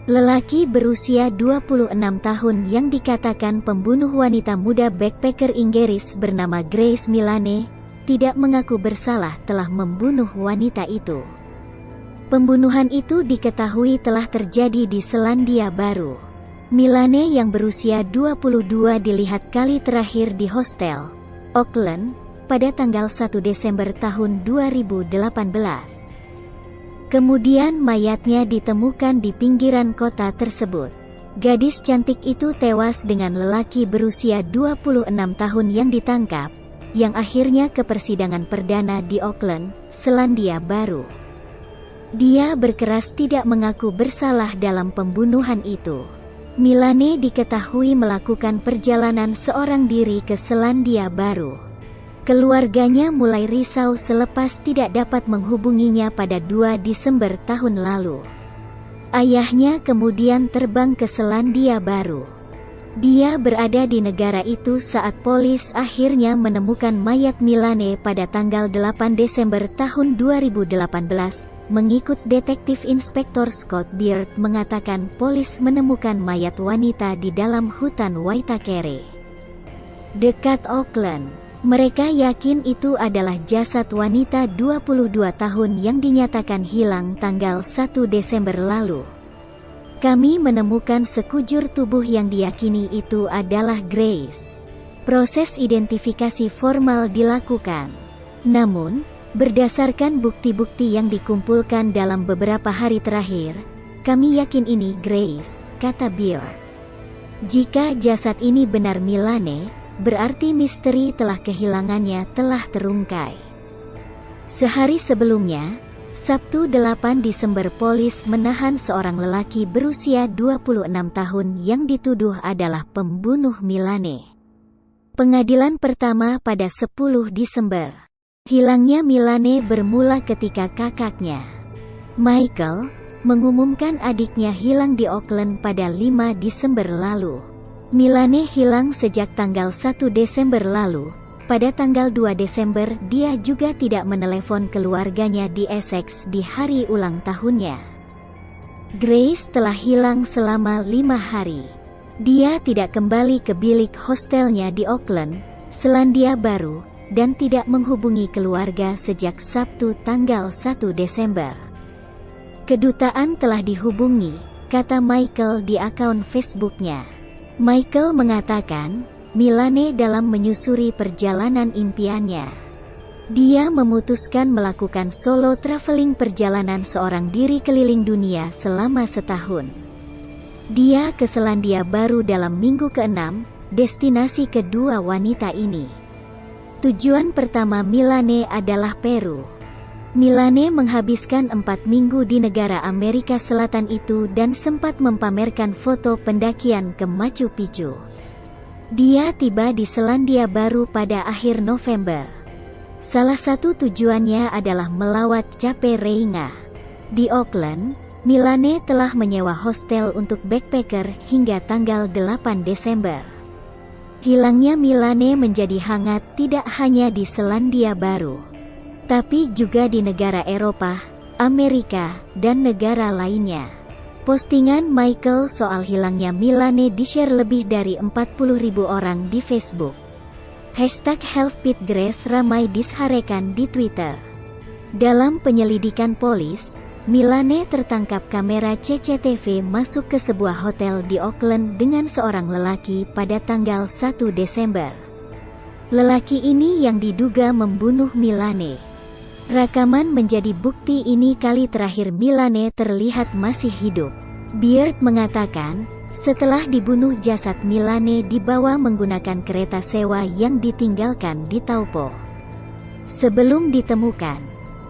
Lelaki berusia 26 tahun yang dikatakan pembunuh wanita muda backpacker Inggris bernama Grace Milane, tidak mengaku bersalah telah membunuh wanita itu. Pembunuhan itu diketahui telah terjadi di Selandia Baru. Milane yang berusia 22 dilihat kali terakhir di hostel Auckland pada tanggal 1 Desember tahun 2018. Kemudian mayatnya ditemukan di pinggiran kota tersebut. Gadis cantik itu tewas dengan lelaki berusia 26 tahun yang ditangkap, yang akhirnya ke persidangan perdana di Auckland, Selandia Baru. Dia berkeras tidak mengaku bersalah dalam pembunuhan itu. Milane diketahui melakukan perjalanan seorang diri ke Selandia Baru. Keluarganya mulai risau selepas tidak dapat menghubunginya pada 2 Desember tahun lalu. Ayahnya kemudian terbang ke Selandia Baru. Dia berada di negara itu saat polis akhirnya menemukan mayat Milane pada tanggal 8 Desember tahun 2018. Mengikut Detektif Inspektor Scott Beard mengatakan polis menemukan mayat wanita di dalam hutan Waitakere, dekat Auckland. Mereka yakin itu adalah jasad wanita 22 tahun yang dinyatakan hilang tanggal 1 Desember lalu. Kami menemukan sekujur tubuh yang diyakini itu adalah Grace. Proses identifikasi formal dilakukan. Namun, berdasarkan bukti-bukti yang dikumpulkan dalam beberapa hari terakhir, kami yakin ini Grace, kata Beard. Jika jasad ini benar Milane, berarti misteri telah kehilangannya telah terungkai. Sehari sebelumnya, Sabtu 8 Desember polis menahan seorang lelaki berusia 26 tahun yang dituduh adalah pembunuh Milane. Pengadilan pertama pada 10 Desember. Hilangnya Milane bermula ketika kakaknya, Michael, mengumumkan adiknya hilang di Auckland pada 5 Desember lalu. Milane hilang sejak tanggal 1 Desember lalu. Pada tanggal 2 Desember dia juga tidak menelepon keluarganya di Essex di hari ulang tahunnya. Grace telah hilang selama 5 hari. Dia tidak kembali ke bilik hostelnya di Auckland, Selandia Baru, dan tidak menghubungi keluarga sejak Sabtu tanggal 1 Desember. Kedutaan telah dihubungi, kata Michael di akun Facebooknya. Michael mengatakan, Milane dalam menyusuri perjalanan impiannya. Dia memutuskan melakukan solo traveling perjalanan seorang diri keliling dunia selama setahun. Dia ke Selandia Baru dalam minggu ke-6, destinasi kedua wanita ini. Tujuan pertama Milane adalah Peru. Milane menghabiskan 4 minggu di negara Amerika Selatan itu dan sempat mempamerkan foto pendakian ke Machu Picchu. Dia tiba di Selandia Baru pada akhir November. Salah satu tujuannya adalah melawat Cape Reinga. Di Auckland, Milane telah menyewa hostel untuk backpacker hingga tanggal 8 Desember. Hilangnya Milane menjadi hangat tidak hanya di Selandia Baru, tapi juga di negara Eropa, Amerika, dan negara lainnya. Postingan Michael soal hilangnya Milane di-share lebih dari 40.000 orang di Facebook. #HelpPitGrace ramai disharekan di Twitter. Dalam penyelidikan polis, Milane tertangkap kamera CCTV masuk ke sebuah hotel di Auckland dengan seorang lelaki pada tanggal 1 Desember. Lelaki ini yang diduga membunuh Milane. Rekaman menjadi bukti ini kali terakhir Milane terlihat masih hidup. Beard mengatakan, setelah dibunuh jasad Milane dibawa menggunakan kereta sewa yang ditinggalkan di Taupo. Sebelum ditemukan,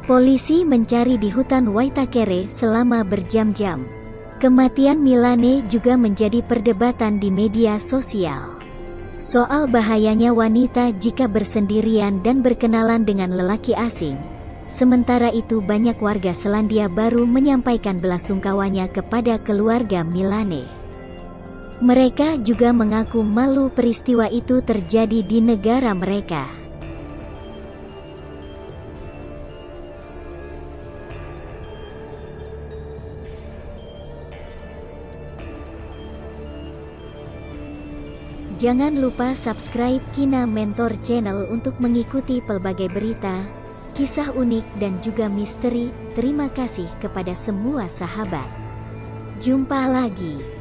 polisi mencari di hutan Waitakere selama berjam-jam. Kematian Milane juga menjadi perdebatan di media sosial. Soal bahayanya wanita jika bersendirian dan berkenalan dengan lelaki asing. Sementara itu banyak warga Selandia Baru menyampaikan belasungkawanya kepada keluarga Milane. Mereka juga mengaku malu peristiwa itu terjadi di negara mereka. Jangan lupa subscribe Kina Mentor Channel untuk mengikuti pelbagai berita, kisah unik dan juga misteri. Terima kasih kepada semua sahabat. Jumpa lagi.